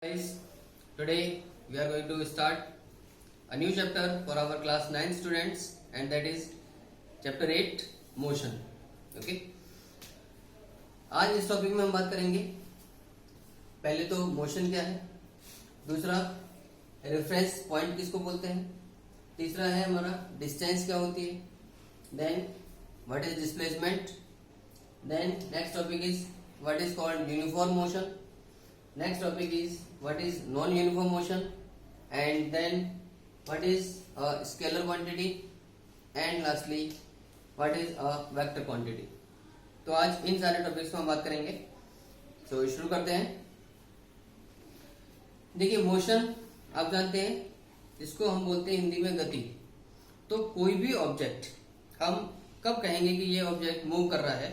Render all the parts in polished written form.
Guys, today we are going to start a new chapter for our class 9 students, and that is chapter 8 motion. Okay, आज इस topic में हम बात करेंगे पहले तो मोशन क्या है, दूसरा रेफरेंस पॉइंट किसको बोलते हैं, तीसरा है हमारा डिस्टेंस क्या होती है, then what is displacement, then next topic is what is called uniform motion, next topic is what is non-uniform motion, and then what is a scalar quantity, and lastly what is a vector quantity. तो आज इन सारे topics में हम बात करेंगे. तो शुरू करते हैं. देखिए मोशन आप जानते हैं, इसको हम बोलते हैं हिंदी में गति. तो कोई भी ऑब्जेक्ट हम कब कहेंगे कि ये ऑब्जेक्ट मूव कर रहा है,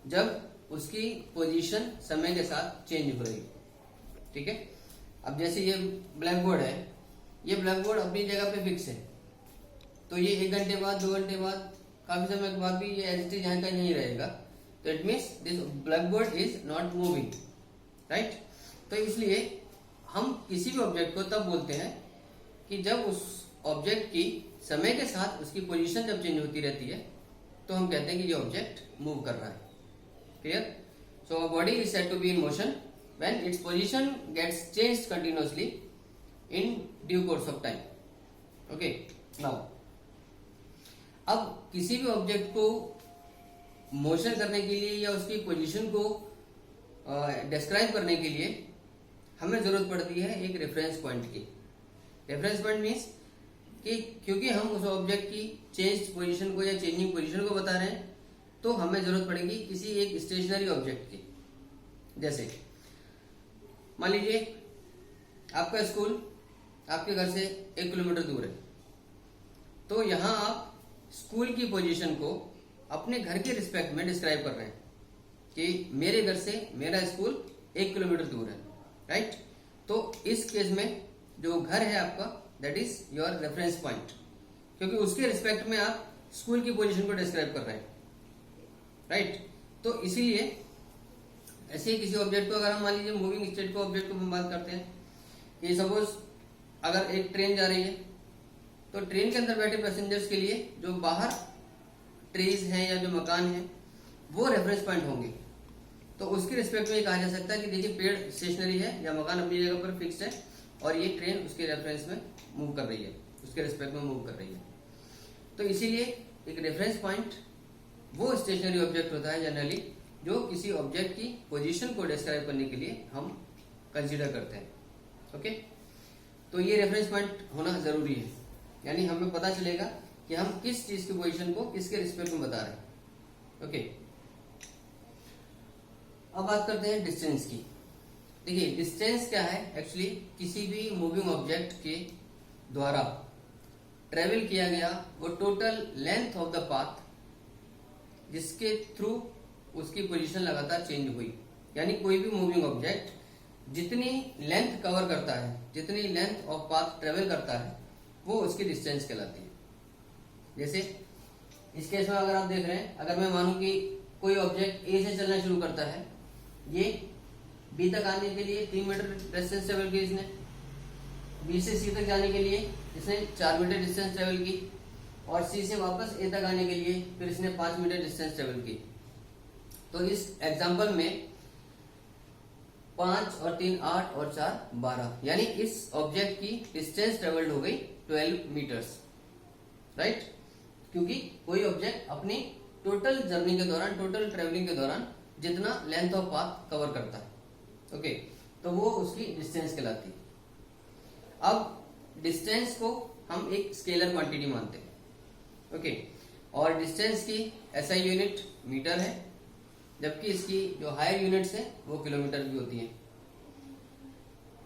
जब उसकी पोजीशन समय के साथ चेंज हो रही है. ठीक है. अब जैसे ये ब्लैक बोर्ड है, ये ब्लैक बोर्ड अपनी जगह पे फिक्स है, तो ये 1 घंटे बाद 2 घंटे बाद काफी समय के बाद भी ये एज इट इज यहाँ का नहीं रहेगा. तो it means this black board is not moving, right. तो इसलिए हम किसी भी ऑब्जेक्ट को तब बोलते हैं कि जब उस ऑब्जेक्ट की समय के साथ उसकी पोजीशन जब चेंज होती रहती है, तो हम कहते हैं कि ये ऑब्जेक्ट मूव कर रहा है. Clear. So a body is said to be in motion when its position gets changed continuously in due course of time. Okay, now अब किसी भी ऑब्जेक्ट को मोशन करने के लिए या उसकी पोजीशन को डिस्क्राइब करने के लिए हमें जरूरत पड़ती है एक रेफरेंस पॉइंट की. रेफरेंस पॉइंट मीन्स कि क्योंकि हम उस ऑब्जेक्ट की चेंज पोजीशन को या चेंजिंग पोजीशन को बता रहे हैं, तो हमें जरूरत पड़ेगी किसी एक स्टेशनरी ऑब्जेक्ट की. जैसे मान लीजिए आपका स्कूल आपके घर से 1 किलोमीटर दूर है, तो यहां आप स्कूल की पोजीशन को अपने घर के रिस्पेक्ट में डिस्क्राइब कर रहे हैं कि मेरे घर से मेरा स्कूल 1 किलोमीटर दूर है, राइट. तो इस केस में जो घर है आपका, that is your reference point, क्योंकि उसके रिस्पेक्ट में आप स्कूल की पोजीशन को डिस्क्राइब कर रहे हैं, राइट. तो इसीलिए ऐसे ही किसी ऑब्जेक्ट को अगर हम मान लीजिए मूविंग स्टेट को ऑब्जेक्ट को हम बात करते हैं कि सपोज अगर एक ट्रेन जा रही है, तो ट्रेन के अंदर बैठे पैसेंजर्स के लिए जो बाहर ट्रीज हैं या जो मकान है वो रेफरेंस पॉइंट होंगे. तो उसके रिस्पेक्ट में ये कहा जा सकता है कि देखिए पेड़ स्टेशनरी है या मकान अपनी जगह पर फिक्स्ड है और ये ट्रेन उसके रेफरेंस में मूव कर रही है, उसके रिस्पेक्ट में मूव कर रही है. तो इसीलिए एक रेफरेंस पॉइंट वो स्टेशनरी ऑब्जेक्ट होता है जनरली जो किसी ऑब्जेक्ट की पोजीशन को डिस्क्राइब करने के लिए हम कंसीडर करते हैं. ओके. तो ये रेफरेंस पॉइंट होना जरूरी है, यानी हमें पता चलेगा कि हम किस चीज की पोजीशन को किसके रिस्पेक्ट में बता रहे हैं. ओके. अब बात करते हैं डिस्टेंस की. देखिए डिस्टेंस क्या है, एक्चुअली किसी भी मूविंग ऑब्जेक्ट के द्वारा ट्रेवल किया गया वो total length of the path जिसके थ्रू उसकी पोजीशन लगातार चेंज हुई. यानी कोई भी मूविंग ऑब्जेक्ट जितनी लेंथ कवर करता है, जितनी लेंथ ऑफ पाथ ट्रेवल करता है, वो उसकी डिस्टेंस कहलाती है. जैसे इस केस में अगर आप देख रहे हैं, अगर मैं मानूं कि कोई ऑब्जेक्ट ए से चलना शुरू करता है, ये बी तक आने के लिए 3 मीटर डिस्टेंस ट्रेवल की इसने, बी से सी तक जाने के लिए इसने 4 मीटर डिस्टेंस ट्रेवल की, और सी से वापस ए तक आने के लिए फिर इसने 5 मीटर डिस्टेंस ट्रेवल की. तो इस एग्जाम्पल में 5 और 3 8 और 4 12, यानी इस ऑब्जेक्ट की डिस्टेंस ट्रेवल्ड हो गई 12 मीटर्स, राइट. क्योंकि कोई ऑब्जेक्ट अपनी टोटल जर्नी के दौरान, टोटल ट्रेवलिंग के दौरान जितना लेंथ ऑफ पाथ कवर करता है, ओके, तो वो उसकी डिस्टेंस कहलाती है. अब डिस्टेंस को हम एक स्केलर क्वांटिटी मानते हैं, ओके, और डिस्टेंस की SI यूनिट मीटर है, जबकि इसकी जो हायर यूनिट्स है वो किलोमीटर की होती है.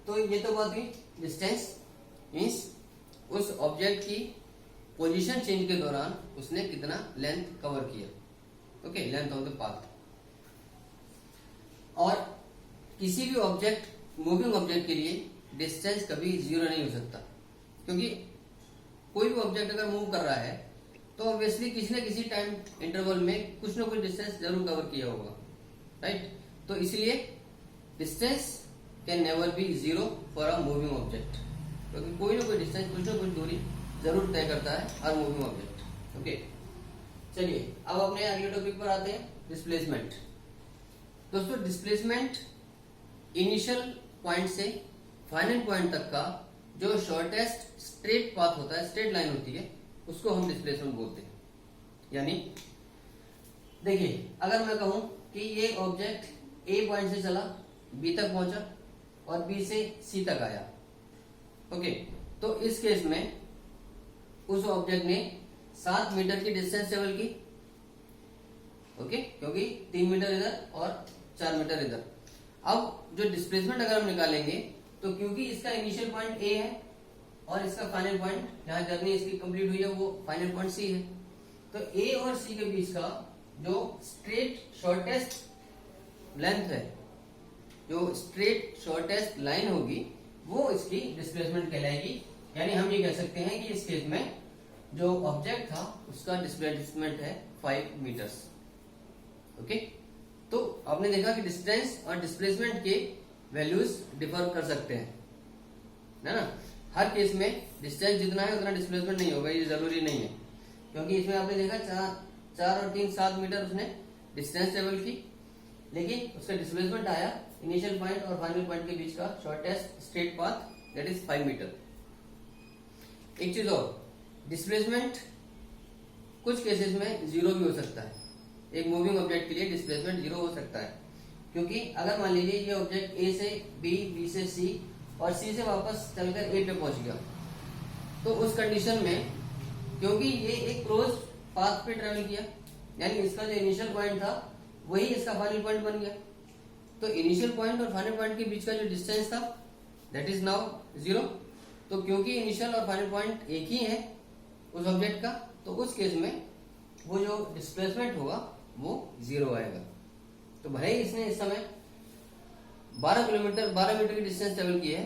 तो ये तो बात हुई डिस्टेंस, मीन्स उस ऑब्जेक्ट की पोजीशन चेंज के दौरान उसने कितना लेंथ कवर किया, okay, length of the path. और किसी भी ऑब्जेक्ट, मूविंग ऑब्जेक्ट के लिए डिस्टेंस कभी 0 नहीं हो सकता, क्योंकि कोई भी ऑब्जेक्ट अगर मूव कर रहा है तो ऑब्वियसली किसी न किसी टाइम इंटरवल में कुछ ना कुछ डिस्टेंस जरूर कवर किया होगा, राइट. तो इसलिए distance can never be zero for a moving object, क्योंकि कोई ना कोई डिस्टेंस, कुछ ना कुछ दूरी जरूर तय करता है हर मूविंग ऑब्जेक्ट। ओके, चलिए अब अपने अगले टॉपिक पर आते हैं, डिस्प्लेसमेंट। दोस्तों डिस्प्लेसमेंट इनिशियल पॉइंट से फाइनल पॉइंट तक का जो शॉर्टेस्ट स्ट्रेट पाथ होता है, स्ट्रेट लाइन होती है, उसको हम डिस्प्लेसमेंट बोलते हैं। यानी देखिए, अगर मैं कहूं कि ये ऑब्जेक्ट ए पॉइंट से चला, बी तक पहुंचा और बी से सी तक आया, ओके, तो इस केस में उस ऑब्जेक्ट ने 7 मीटर की डिस्टेंस ट्रेवल की, ओके, क्योंकि 3 मीटर इधर और 4 मीटर इधर। अब जो डिस्प्लेसमेंट अगर हम निकालेंगे तो क्योंकि इसका इनिशियल पॉइंट ए है और इसका फाइनल पॉइंट, जहां जर्नी इसकी कंप्लीट हुई है, वो फाइनल पॉइंट सी है, तो ए और सी के बीच का जो स्ट्रेट शॉर्टेस्ट लेंथ है, जो स्ट्रेट शॉर्टेस्ट लाइन होगी, वो इसकी डिस्प्लेसमेंट कहलाएगी। यानी हम ये कह सकते हैं कि इस केस में जो ऑब्जेक्ट था उसका डिस्प्लेसमेंट है 5 मीटर्स। ओके, तो आपने देखा कि डिस्टेंस और डिस्प्लेसमेंट के वैल्यूज डिफर कर सकते हैं, है ना। हर केस में डिस्टेंस जितना है उतना डिस्प्लेसमेंट नहीं होगा, ये जरूरी नहीं है, क्योंकि इसमें आपने देखा 4 और 3 7 मीटर उसने डिस्टेंस ट्रेवल की, लेकिन उसका डिस्प्लेसमेंट आया इनिशियल पॉइंट और फाइनल पॉइंट के बीच का shortest straight path, that is 5 metre. एक चीज और, डिस्प्लेसमेंट कुछ केसेस में जीरो भी हो सकता है। एक मूविंग ऑब्जेक्ट के लिए डिस्प्लेसमेंट जीरो हो सकता है, क्योंकि अगर मान लीजिए ये ऑब्जेक्ट ए से बी, बी से सी और सी से वापस चलकर ए पे पहुंच गया, तो उस कंडीशन में क्योंकि ये एक क्लोज पाथ पे ट्रेवल किया, यानी इसका जो इनिशियल पॉइंट था वही इसका फाइनल पॉइंट बन गया, तो इनिशियल पॉइंट और फाइनल पॉइंट के बीच का जो डिस्टेंस था दैट इज नाउ जीरो। तो क्योंकि इनिशियल और फाइनल पॉइंट एक ही है उस ऑब्जेक्ट का, तो उस केस में वो जो डिस्प्लेसमेंट होगा वो जीरो आएगा। तो भले ही इसने इस समय 12 मीटर की डिस्टेंस ट्रेवल की है,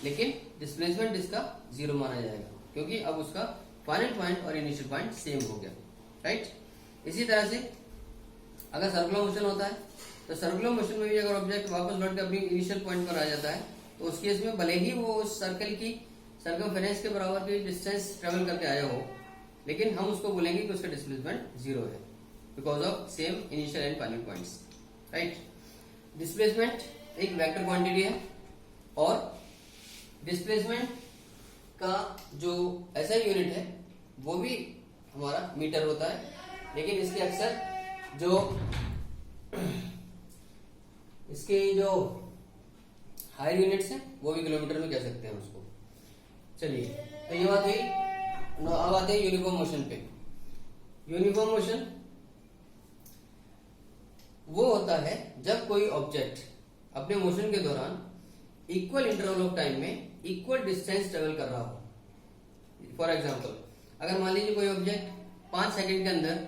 लेकिन डिस्प्लेसमेंट इसका जीरो माना जाएगा, क्योंकि अब उसका फाइनल पॉइंट और इनिशियल पॉइंट सेम हो गया, राइट। इसी तरह से अगर सर्कुलर मोशन होता है, तो सर्कुलर मोशन में भी अगर ऑब्जेक्ट वापस लौट कर अपनी इनिशियल पॉइंट पर आ जाता है, तो उस केस में भले ही वो उस सर्कल की सर्कमफेरेंस के बराबर की डिस्टेंस ट्रेवल करके आया हो, लेकिन हम उसको बोलेंगे कि उसका डिस्प्लेसमेंट जीरो है, because of same initial and final points, right. Displacement एक वेक्टर क्वांटिटी है और डिस्प्लेसमेंट का जो ऐसा यूनिट है वो भी हमारा मीटर होता है, लेकिन इसके अक्सर जो इसके जो हायर यूनिट्स हैं वो भी किलोमीटर में कह सकते हैं उसको। चलिए, तो ये बात हुई। अब आते हैं यूनिफॉर्म मोशन पे। यूनिफॉर्म मोशन वो होता है जब कोई ऑब्जेक्ट अपने मोशन के दौरान इक्वल इंटरवल ऑफ टाइम में इक्वल डिस्टेंस ट्रेवल कर रहा हो। फॉर एग्जाम्पल, अगर मान लीजिए कोई ऑब्जेक्ट 5 सेकंड के अंदर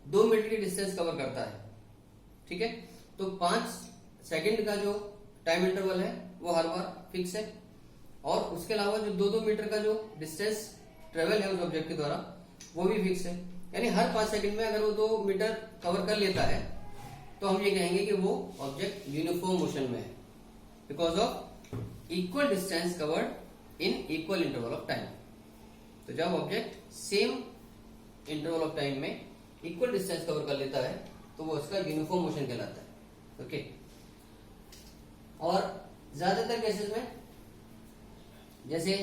2 मीटर की डिस्टेंस कवर करता है, ठीक है, तो 5 सेकंड का जो टाइम इंटरवल है वो हर बार फिक्स है, और उसके अलावा जो 2-2 मीटर का जो डिस्टेंस ट्रेवल है उस ऑब्जेक्ट के द्वारा वो भी फिक्स है। यानी हर 5 सेकंड में अगर वो 2 मीटर कवर कर लेता है तो हम ये कहेंगे कि वो ऑब्जेक्ट यूनिफॉर्म मोशन में है, because of equal distance covered in equal interval of time. तो जब object same interval of time में इक्वल डिस्टेंस कवर कर लेता है तो वो उसका यूनिफॉर्म मोशन कहलाता है, ओके। और ज्यादातर केसेस में, जैसे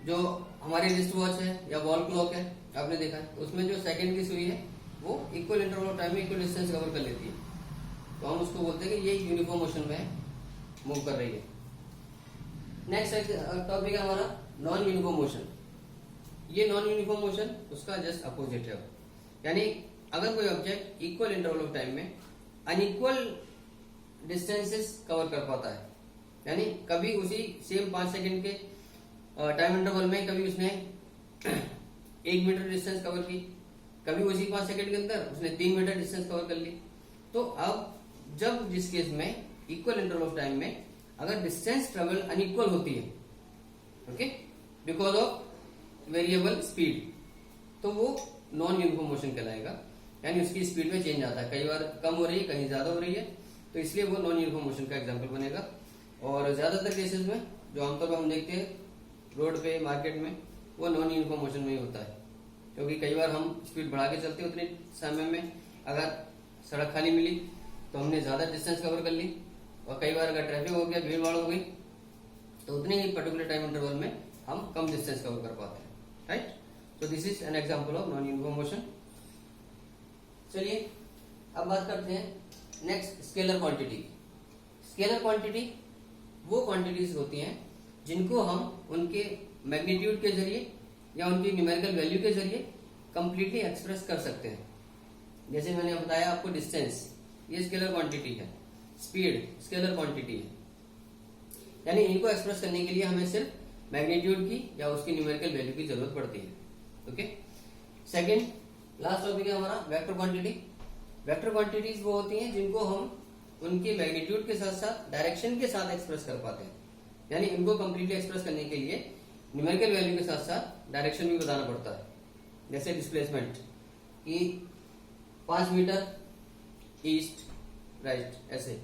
जो हमारी रिस्ट वॉच है या वॉल क्लॉक है, आपने देखा है, उसमें जो सेकंड की सुई है वो इक्वल इंटरवल ऑफ टाइम में इक्वल डिस्टेंस कवर कर लेती है, तो हम उसको बोलते हैं कि ये यूनिफॉर्म मोशन में मूव कर रही है। नेक्स्ट टॉपिक है हमारा नॉन यूनिफॉर्म मोशन। ये नॉन यूनिफॉर्म मोशन उसका जस्ट अपोजिट है, यानी अगर कोई object equal interval of time में अनइक्वल डिस्टेंसेस कवर कर पाता है, यानी कभी उसी सेम 5 सेकंड के टाइम इंटरवल में कभी उसने 1 मीटर डिस्टेंस कवर की, कभी उसी 5 सेकंड के अंदर उसने 3 मीटर डिस्टेंस कवर कर ली। तो अब जब जिस केस में इक्वल इंटरवल ऑफ टाइम में अगर डिस्टेंस ट्रेवल अनइक्वल होती है, okay, because of variable speed, तो वो नॉन यूनिफॉर्म मोशन कहलाएगा, यानी उसकी स्पीड में चेंज आता है, कई बार कम हो रही है, कहीं ज्यादा हो रही है, तो इसलिए वो नॉन यूनिफॉर्म मोशन का एग्जांपल बनेगा। और ज्यादातर केसेस में जो आमतौर पर हम देखते हैं रोड पे मार्केट में, वो नॉन यूनिफॉर्म मोशन में ही होता है, क्योंकि कई बार हम स्पीड बढ़ा के चलते हैं उतने समय में, अगर सड़क खाली मिली तो हमने ज्यादा डिस्टेंस कवर कर ली, और कई बार अगर ट्रैफिक हो गया, भीड़ भाड़ हो गई, तो उतने ही पर्टिकुलर टाइम इंटरवल में हम कम डिस्टेंस कवर कर पाते हैं, राइट। तो this is an example of non uniform motion. चलिए अब बात करते हैं next scalar quantity. Scalar quantity वो क्वांटिटीज होती हैं जिनको हम उनके मैग्नीट्यूड के जरिए या उनकी न्यूमेरिकल वैल्यू के जरिए कंप्लीटली एक्सप्रेस कर सकते हैं। जैसे मैंने बताया आपको, डिस्टेंस ये स्केलर क्वांटिटी है, स्पीड स्केलर क्वांटिटी है, यानी इनको एक्सप्रेस करने के लिए हमें सिर्फ मैग्नीट्यूड की या उसकी न्यूमेरिकल वैल्यू की जरूरत पड़ती है। ओके, सेकंड लास्ट टॉपिक है हमारा वेक्टर क्वांटिटी। वेक्टर क्वांटिटीज वो होती हैं जिनको हम उनके मैग्नीट्यूड के साथ साथ डायरेक्शन के साथ एक्सप्रेस कर पाते हैं, यानी इनको कंप्लीटली एक्सप्रेस करने के लिए न्यूमेरिकल वैल्यू के साथ साथ डायरेक्शन भी बताना पड़ता है। जैसे डिस्प्लेसमेंट कि 5 मीटर ईस्ट राइट, ऐसे,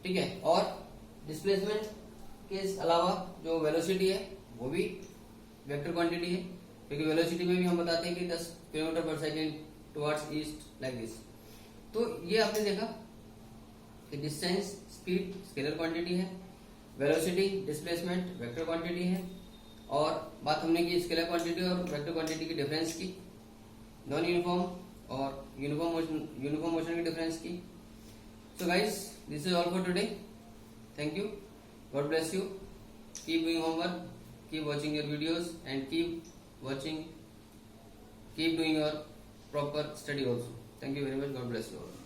ठीक है। और डिस्प्लेसमेंट के अलावा जो वेलोसिटी है वो भी वेक्टर क्वांटिटी है, क्योंकि वेलोसिटी में भी हम बताते हैं कि 10 किलोमीटर पर second towards east like this. तो ये आपने देखा कि डिस्टेंस स्पीड स्केलर क्वांटिटी है, वेलोसिटी डिस्प्लेसमेंट वेक्टर क्वांटिटी है, और बात हमने की स्केलर क्वांटिटी और वेक्टर क्वांटिटी की डिफरेंस की, नॉन यूनिफॉर्म और यूनिफॉर्म मोशन की डिफरेंस की। So guys, this is all for today. Thank you, God bless you, keep doing homework, keep watching your videos and keep doing your proper study also. Thank you very much. God bless you all.